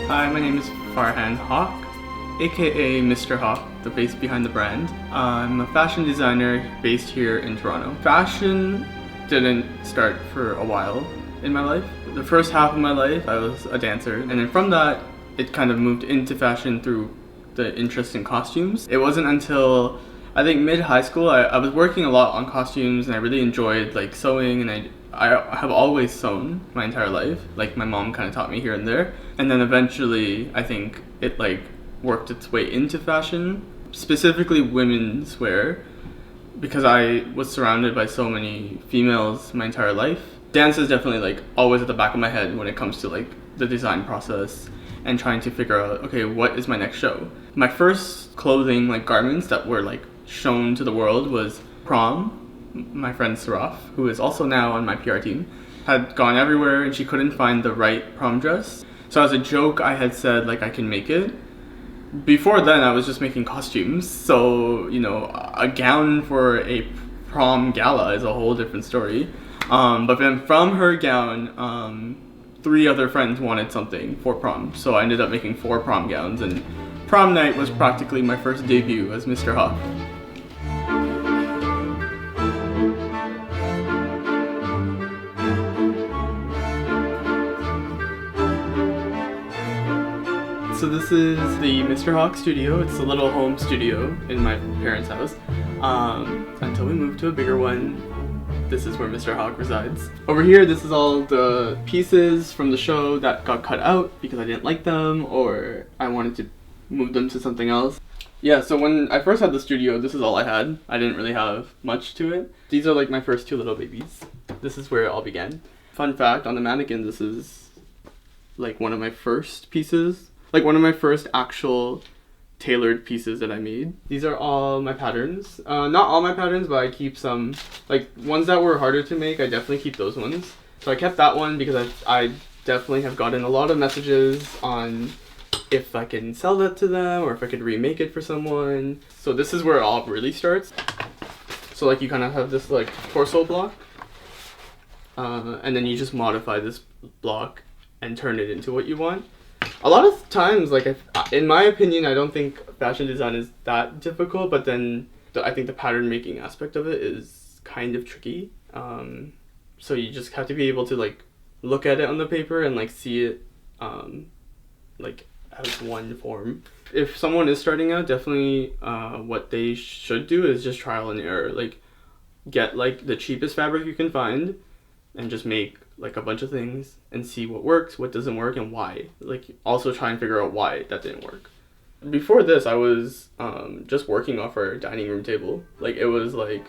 Hi, my name is Farhan Haque, aka Mr. Haque, the face behind the brand. I'm a fashion designer based here in Toronto. Fashion didn't start for a while in my life. The first half of my life, I was a dancer, and then from that, it kind of moved into fashion through the interest in costumes. It wasn't until I think mid-high school, I was working a lot on costumes, and I really enjoyed like sewing, and I have always sewn my entire life. Like my mom kind of taught me here and there. And then eventually I think it like worked its way into fashion, specifically women's wear, because I was surrounded by so many females my entire life. Dance is definitely like always at the back of my head when it comes to like the design process and trying to figure out, okay, what is my next show? My first clothing, like garments that were like shown to the world was prom. My friend Saraf, who is also now on my PR team, had gone everywhere and she couldn't find the right prom dress. So as a joke, I had said like I can make it. Before then, I was just making costumes. So, you know, a gown for a prom gala is a whole different story. But then from her gown, 3 other friends wanted something for prom. So I ended up making 4 prom gowns, and prom night was practically my first debut as Mr. Haque. So this is the Mr. Haque studio. It's a little home studio in my parents' house. Until we move to a bigger one, this is where Mr. Haque resides. Over here, this is all the pieces from the show that got cut out because I didn't like them or I wanted to move them to something else. Yeah, so when I first had the studio, this is all I had. I didn't really have much to it. These are like my first 2 little babies. This is where it all began. Fun fact, on the mannequin, this is like one of my first pieces. Like one of my first actual tailored pieces that I made. These are all my patterns. Not all my patterns, but I keep some, like ones that were harder to make, I definitely keep those ones. So I kept that one because I definitely have gotten a lot of messages on if I can sell that to them or if I could remake it for someone. So this is where it all really starts. So like you kind of have this like torso block, and then you just modify this block and turn it into what you want. A lot of times, like in my opinion, I don't think fashion design is that difficult, but then I think the pattern making aspect of it is kind of tricky. So you just have to be able to like look at it on the paper and like see it like as one form. If someone is starting out, definitely what they should do is just trial and error. Like get like the cheapest fabric you can find and just make like a bunch of things and see what works, what doesn't work, and why. Like also try and figure out why that didn't work. Before this, I was just working off our dining room table. Like it was like,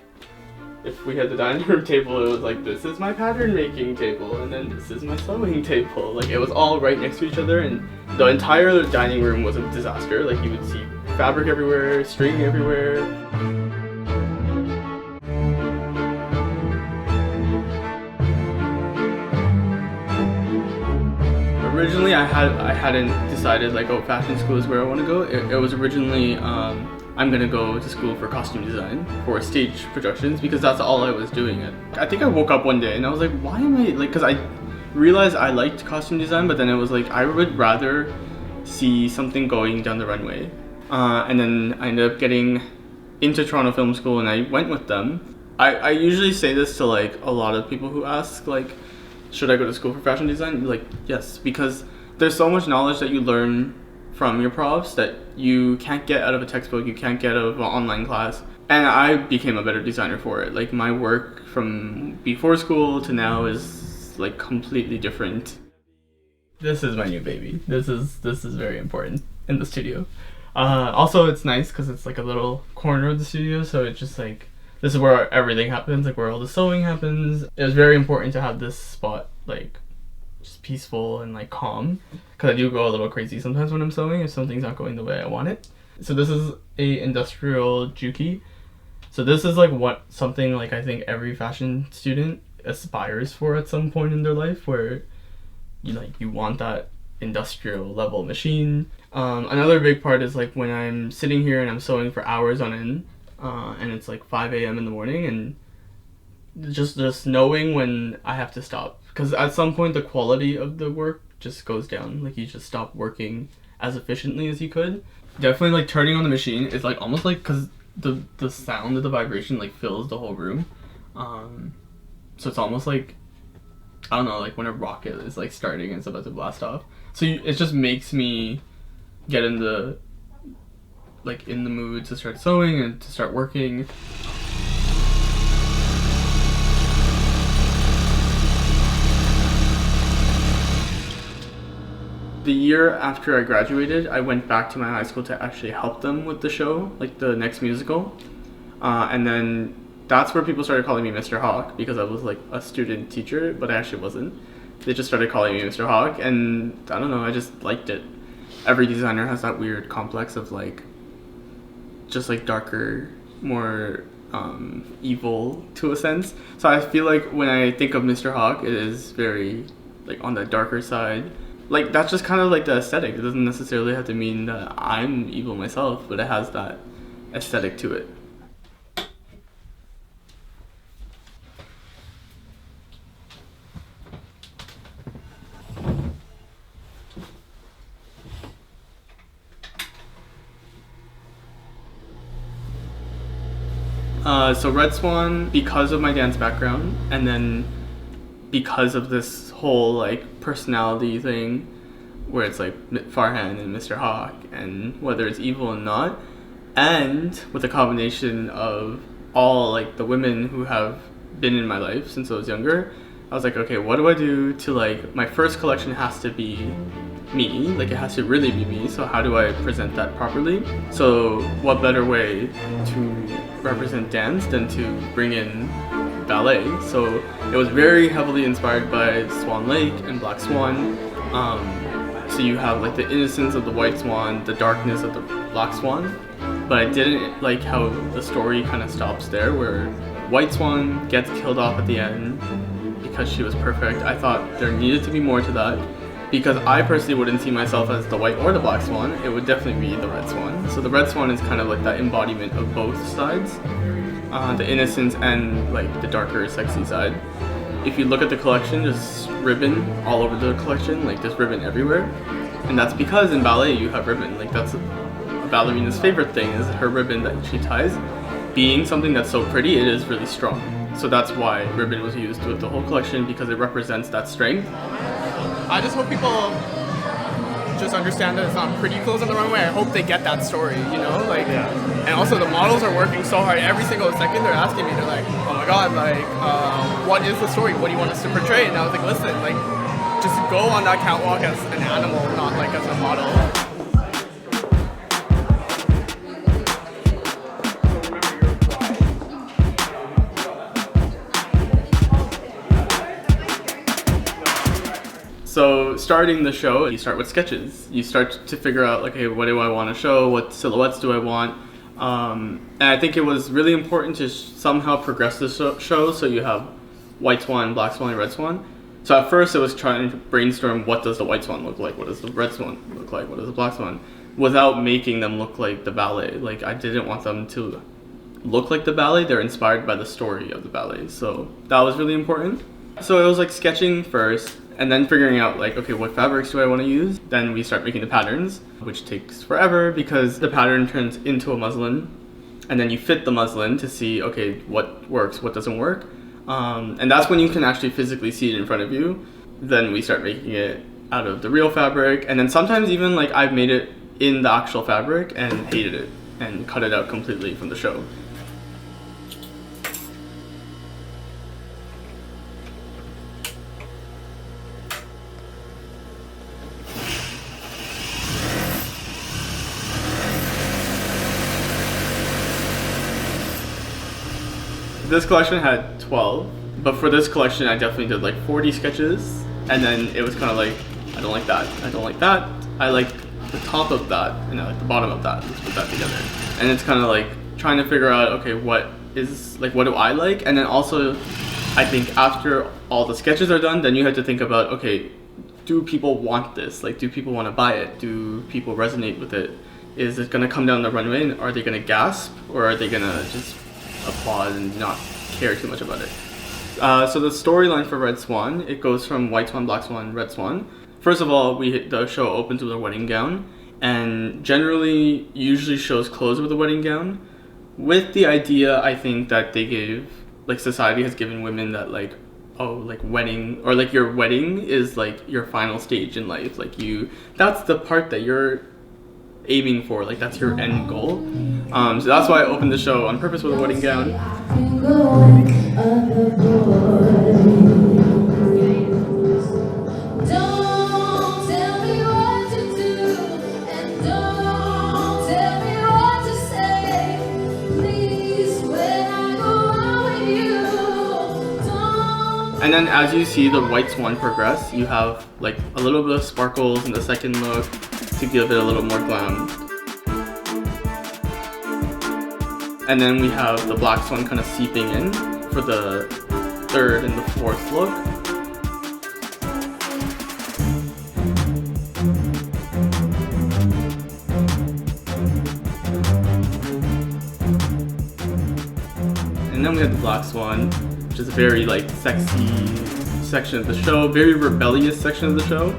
if we had the dining room table, it was like, this is my pattern making table, and then this is my sewing table. Like it was all right next to each other, and the entire dining room was a disaster. Like you would see fabric everywhere, string everywhere. Originally, I hadn't decided like, oh, fashion school is where I want to go. It was originally I'm gonna go to school for costume design for stage productions because that's all I was doing. I think I woke up one day and I was like, why am I like? Because I realized I liked costume design, but then it was like I would rather see something going down the runway. And then I ended up getting into Toronto Film School and I went with them. I usually say this to like a lot of people who ask like, should I go to school for fashion design? Like, yes, because there's so much knowledge that you learn from your profs that you can't get out of a textbook, you can't get out of an online class. And I became a better designer for it. Like my work from before school to now is like completely different. This is my new baby. This is very important in the studio. Also, it's nice because it's like a little corner of the studio, so it's just like, this is where everything happens, like where all the sewing happens. It was very important to have this spot like just peaceful and like calm, because I do go a little crazy sometimes when I'm sewing if something's not going the way I want it. So this is a industrial juki. So this is like something like I think every fashion student aspires for at some point in their life, where you want that industrial level machine. Another big part is like when I'm sitting here and I'm sewing for hours on end, and it's like 5 a.m. in the morning, and just knowing when I have to stop, because at some point the quality of the work just goes down. Like you just stop working as efficiently as you could. Definitely like turning on the machine is like almost like, because the sound of the vibration like fills the whole room. So it's almost like, I don't know, like when a rocket is like starting and it's about to blast off. So it just makes me get in the mood to start sewing and to start working. The year after I graduated, I went back to my high school to actually help them with the show, like the next musical. And then that's where people started calling me Mr. Haque, because I was like a student teacher, but I actually wasn't. They just started calling me Mr. Haque, and I don't know, I just liked it. Every designer has that weird complex of like, just like darker, more evil to a sense. So I feel like when I think of Mr. Haque, it is very like on the darker side. Like that's just kind of like the aesthetic. It doesn't necessarily have to mean that I'm evil myself, but it has that aesthetic to it. So Red Swan, because of my dance background, and then because of this whole like personality thing, where it's like Farhan and Mr. Haque, and whether it's evil or not, and with a combination of all like the women who have been in my life since I was younger, I was like, okay, what do I do to like, my first collection has to be me, like it has to really be me, so how do I present that properly? So what better way to represent dance than to bring in ballet? So it was very heavily inspired by Swan Lake and Black Swan. So you have like the innocence of the White Swan, the darkness of the Black Swan, but I didn't like how the story kind of stops there, where White Swan gets killed off at the end because she was perfect. I thought there needed to be more to that, because I personally wouldn't see myself as the White or the Black Swan. It would definitely be the Red Swan. So the Red Swan is kind of like that embodiment of both sides, the innocence and like the darker, sexy side. If you look at the collection, there's ribbon all over the collection, like there's ribbon everywhere. And that's because in ballet you have ribbon. Like that's a ballerina's favorite thing, is her ribbon that she ties. Being something that's so pretty, it is really strong. So that's why ribbon was used with the whole collection, because it represents that strength. I just hope people just understand that it's not pretty clothes on the runway. I hope they get that story, you know? Like, yeah. And also the models are working so hard. Every single second they're asking me, they're like, oh my god, like, what is the story? What do you want us to portray? And I was like, listen, like, just go on that catwalk as an animal, not like as a model. So starting the show, you start with sketches. You start to figure out, like, hey, what do I want to show? What silhouettes do I want? And I think it was really important to somehow progress the show, so you have White Swan, Black Swan, and Red Swan. So at first it was trying to brainstorm, what does the White Swan look like? What does the Red Swan look like? What does the Black Swan? Without making them look like the ballet. Like, I didn't want them to look like the ballet. They're inspired by the story of the ballet. So that was really important. So it was like sketching first, and then figuring out like, okay, what fabrics do I want to use? Then we start making the patterns, which takes forever because the pattern turns into a muslin, and then you fit the muslin to see, okay, what works, what doesn't work. And that's when you can actually physically see it in front of you. Then we start making it out of the real fabric, and then sometimes even like I've made it in the actual fabric and hated it and cut it out completely from the show. This collection had 12, but for this collection I definitely did like 40 sketches, and then it was kind of like, I don't like that, I don't like that, I like the top of that, and I like the bottom of that, let's put that together. And it's kind of like trying to figure out, okay, what do I like? And then also, I think after all the sketches are done, then you have to think about, okay, do people want this? Like, do people want to buy it? Do people resonate with it? Is it going to come down the runway and are they going to gasp, or are they going to just applaud and not care too much about it? So the storyline for Red Swan, it goes from White Swan, Black Swan, Red Swan. First of all, the show opens with a wedding gown, and usually shows close with a wedding gown, with the idea, I think, that they gave, like, society has given women that, like, oh, like, wedding, or like your wedding is like your final stage in life, like that's the part that you're aiming for, like that's your end goal. So that's why I opened the show on purpose with a wedding gown. And then as you see the White Swan progress, you have like a little bit of sparkles in the second look to give it a little more glam. And then we have the Black Swan kind of seeping in for the third and the fourth look. And then we have the Black Swan, which is a very like sexy section of the show, very rebellious section of the show,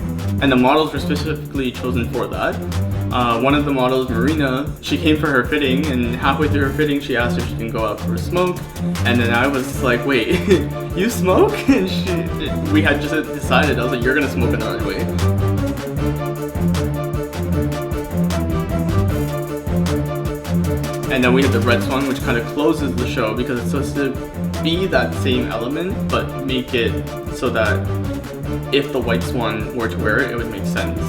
and the models were specifically chosen for that. One of the models, Marina, she came for her fitting, and halfway through her fitting she asked if she can go out for a smoke, and then I was like, wait, you smoke? And we had just decided, I was like, you're gonna smoke in the runway. And then we have the Red Swan, which kind of closes the show because it's supposed to be that same element, but make it so that if the White Swan were to wear it, it would make sense.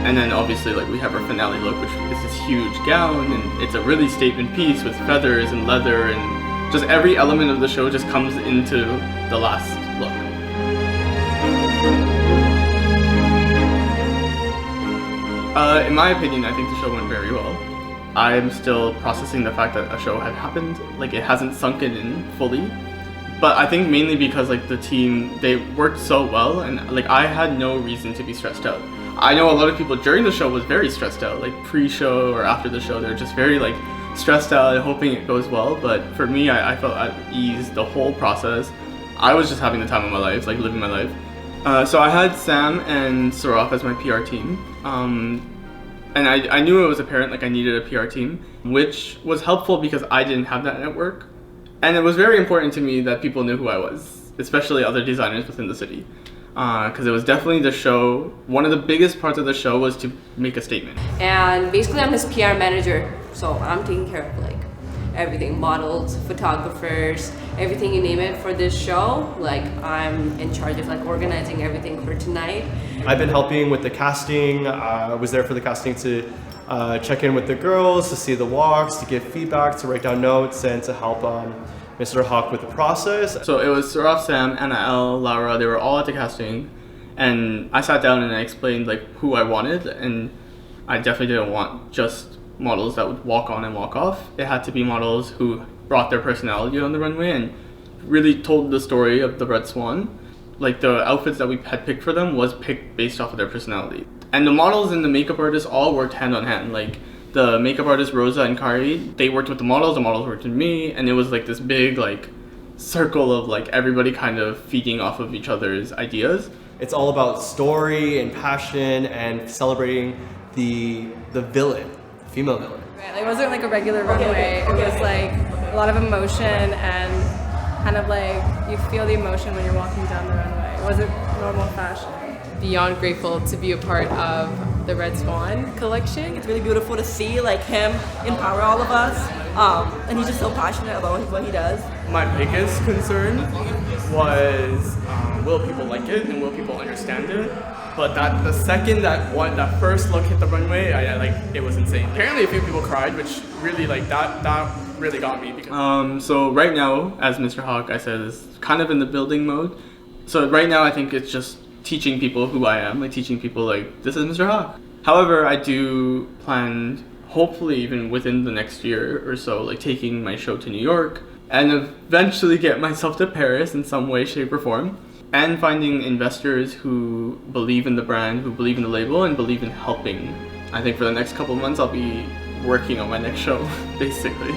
And then obviously like we have our finale look, which is this huge gown, and it's a really statement piece with feathers and leather, and just every element of the show just comes into the last look. In my opinion, I think the show went very well. I'm still processing the fact that a show had happened, like it hasn't sunken in fully. But I think mainly because like the team, they worked so well, and like I had no reason to be stressed out. I know a lot of people during the show was very stressed out, like pre-show or after the show, they're just very like stressed out and hoping it goes well. But for me, I felt at ease the whole process. I was just having the time of my life, like living my life. So I had Sam and Saraf as my PR team. And I knew it was apparent, like I needed a PR team, which was helpful because I didn't have that network. And it was very important to me that people knew who I was, especially other designers within the city. Because it was definitely the show, one of the biggest parts of the show was to make a statement. And basically I'm his PR manager, so I'm taking care of like everything, models, photographers, everything you name it for this show. Like I'm in charge of like organizing everything for tonight. I've been helping with the casting. I was there for the casting to check in with the girls, to see the walks, to give feedback, to write down notes, and to help Mr. Haque with the process. So it was Saraf, Sam, Anna L, Laura, they were all at the casting, and I sat down and I explained like who I wanted, and I definitely didn't want just models that would walk on and walk off. It had to be models who brought their personality on the runway and really told the story of the Red Swan. Like the outfits that we had picked for them was picked based off of their personality. And the models and the makeup artists all worked hand on hand. Like the makeup artist Rosa and Kari, they worked with the models worked with me, and it was like this big like circle of like everybody kind of feeding off of each other's ideas. It's all about story and passion and celebrating the villain, the female villain. Right, it wasn't like a regular runway. It was like a lot of emotion, and kind of like you feel the emotion when you're walking down the runway. It wasn't normal fashion. Beyond grateful to be a part of the Red Swan collection. It's really beautiful to see like him empower all of us, and he's just so passionate about what he does. My biggest concern was will people like it and will people understand it? But the second that first look hit the runway, I like it was insane. Apparently a few people cried, which really like that really got me. Because, so right now, as Mr. Haque, I said, is kind of in the building mode. So right now I think it's just teaching people who I am, like teaching people like this is Mr. Haque. However, I do plan, hopefully even within the next year or so, like taking my show to New York and eventually get myself to Paris in some way, shape, or form. And finding investors who believe in the brand, who believe in the label, and believe in helping. I think for the next couple of months I'll be working on my next show, basically.